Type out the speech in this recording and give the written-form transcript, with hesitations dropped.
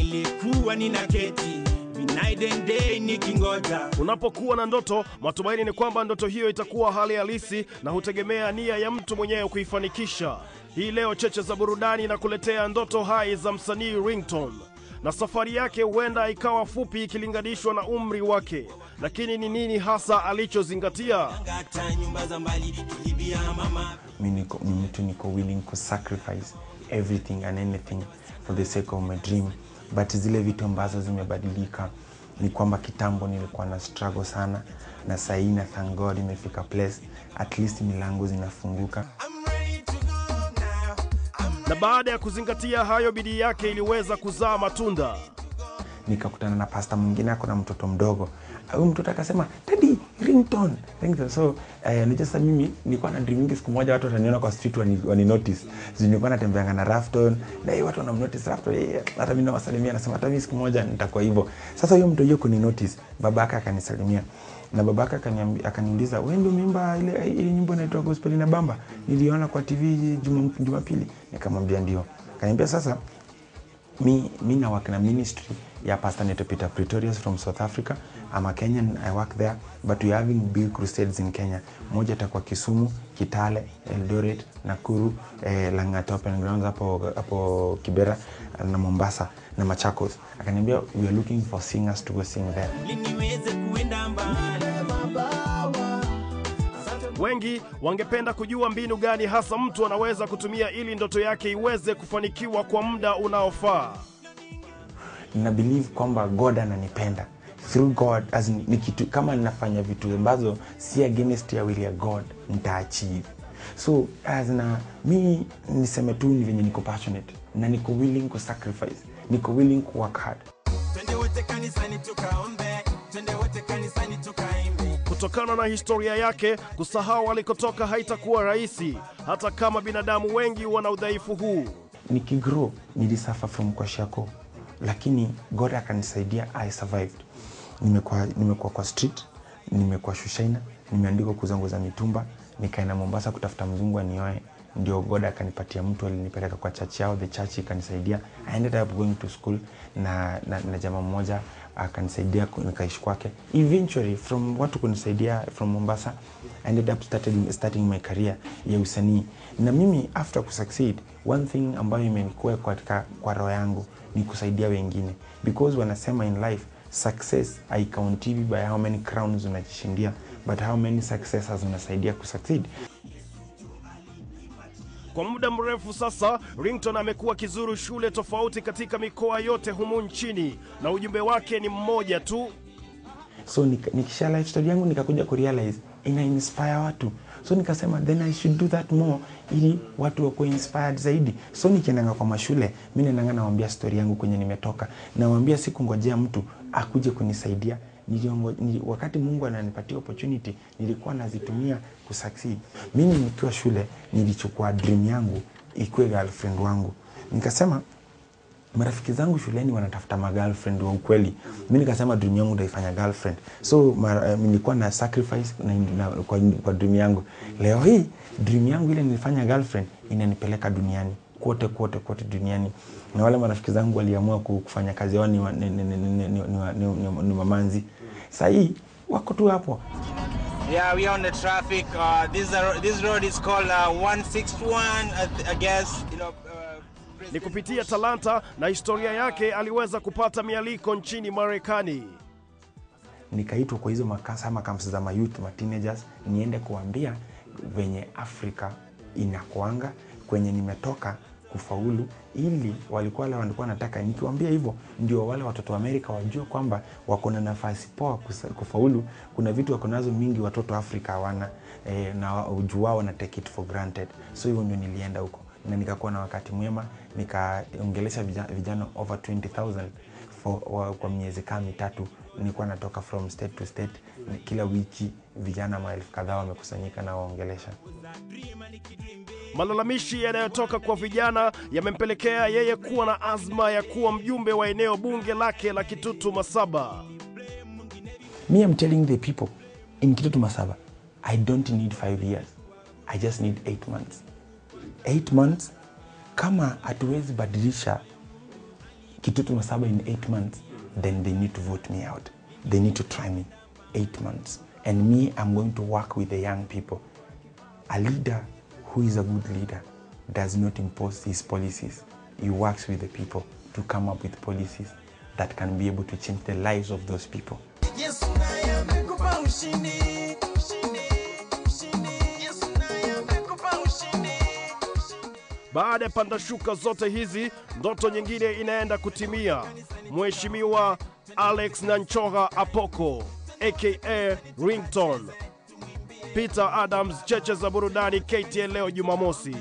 nilikuwa ninaketi night and day nikingoja. Unapokuwa na ndoto, matumaini ni kwamba ndoto hiyo itakuwa hali halisi na hutegemea nia ya mtu mwenyewe kuifanikisha. Hii leo Cheche za Burudani na kuletea ndoto hai za msanii Ringtone. Na safari yake huenda ikawa fupi ikilinganishwa na umri wake, lakini ni nini hasa alichozingatia? Mimi niko willing to sacrifice everything and anything for the sake of my dream. But zile vitu ambazo zimebadilika ni kwamba kitambo nilikuwa na struggle sana, na sasa na thank God imefika place at least milango zinafunguka. Na baada ya kuzingatia hayo, bidii yake iliweza kuzaa matunda. Nikakutana na pastor mwingine ako na mtoto mdogo. Huyo mtoto akasema, "Daddy, Ringtone." So sasa mimi nilikuwa na dreaming siku moja watu wataniona kwa street wani notice. Nilikuwa natembea na Ringtone, na watu wana notice Ringtone. Hata mimi nawasalimia, nasema hata mimi siku moja nitakuwa hivyo. Sasa huyo mtu yuko ni notice, babaka akanisalimia. Na babaka akaniuliza, "Wewe ndio mwimba ile nyimbo inaitwa Gospel na Bamba? Niliona kwa TV Jumapili." Nikamwambia ndio. Akaniambia sasa mimi na work na ministry ya Pastor Peter Pretorius from South Africa. I'm a Kenyan, I work there, but we are having big crusades in Kenya. Moja itakuwa Kisumu, Kitale, Eldoret, Nakuru, Lang'ata Open Grounds hapo Kibera na Mombasa na Machakos. Akaniambia we are looking for singers to go sing there. Wengi wangependa kujua mbinu gani hasa mtu anaweza kutumia ili ndoto yake iweze kufanikiwa kwa muda unaofaa. Na believe kwamba God ananipenda. Through God, as kama ninafanya vitu ambazo si against ya will ya God, nitaachieve. So mimi niseme tu ni venye niko passionate na niko willing to sacrifice, niko willing to work hard. Kutokana na historia yake, kusahau alikotoka haitakuwa rahisi, hata kama binadamu wengi wana udhaifu huu. Nikigrow nilisuffer from kwashako, lakini God akanisaidia, I survived. Nimekuwa kwa street, nimekuwa shushaina, nimeandikwa kuzangu za mitumba, nikaenda Mombasa kutafuta mzungu anioe. Ndio God akanipatia mtu alinipeleka kwa church yao, the church ikanisaidia. I ended up going to school na jamaa mmoja akanisaidia nikaishi kwake. Eventually from watu kunisaidia from Mombasa, I ended up starting my career ya usanii. Na mimi after ku succeed, one thing ambayo imenikuwa kwa roho yangu ni kusaidia wengine, because wanasema in life success haikauntiwi by how many crowns unajishindia, but how many successes unasaidia kusucceed. Kwa muda mrefu sasa, Ringtone amekuwa kizuru shule tofauti katika mikoa yote humu nchini, na ujumbe wake ni mmoja tu. So nikishare life story yangu nikakuja kurealize ina inspire watu. So nikasema then I should do that more ili watu wako inspired zaidi. So nikienda kwa mashule, mimi naenda nawaambia story yangu kwenye nimetoka. Nawaambia sikungojea mtu akuje kunisaidia. Wakati Mungu ananipatia opportunity, nilikuwa nazitumia kusucceed. Mimi nikiwa shule nilichukua dream yangu ikuwe girlfriend wangu. Nikasema marafiki zangu shuleni wanatafuta girlfriend wa ukweli. Mimi nikasema dream yangu ndaifanya girlfriend. So nilikuwa na sacrifice kwa dream yangu. Leo hii dream yangu ile nilifanya girlfriend inanipeleka duniani. Kote duniani. Na wale marafiki zangu waliamua kufanya kazi yao ni mamanzi. Sasa hii wako tu hapo. Yeah, we on the traffic. This road is called 161, I guess, Ni kupitia talanta na historia yake aliweza kupata mialiko nchini Marekani. Nikaitwa kwa hizo camps za youth, teenagers, niende kuambia venye Afrika inakuanga, kwenye nimetoka kufaulu, ili walikuwa wanataka nikiwaambia hivyo ndio wale watoto wa Amerika wajue kwamba wako na nafasi poa kufaulu. Kuna vitu wako nazo mingi watoto wa Afrika hawana, na ujua wana take it for granted. So hivyo ndio nilienda huko na nikakuwa na wakati mwema, nikaongelesha vijana over 20,000 kwa miezi kama 3. Nilikuwa natoka from state to state, kila wiki vijana maelfu kadhaa wamekusanyika na waongelesha. Malalamishi yanayotoka kwa vijana yamempelekea yeye kuwa na azma ya kuwa mjumbe wa eneo bunge lake la Kitutu Masaba. Me, I'm telling the people in Kitutu Masaba, I don't need 5 years. I just need 8 months. 8 months, kama hatuwezi badilisha kitoto wa 7 in 8 months, then they need to vote me out. They need to try me 8 months. And me, I'm going to work with the young people. A leader who is a good leader does not impose his policies. He works with the people to come up with policies that can be able to change the lives of those people. Baada ya pandashuka zote hizi, ndoto nyingine inaenda kutimia. Mheshimiwa Alex Nanchoha Apoko, aka Ringtone. Peter Adams, Cheche za Burudani, KTN leo Jumamosi.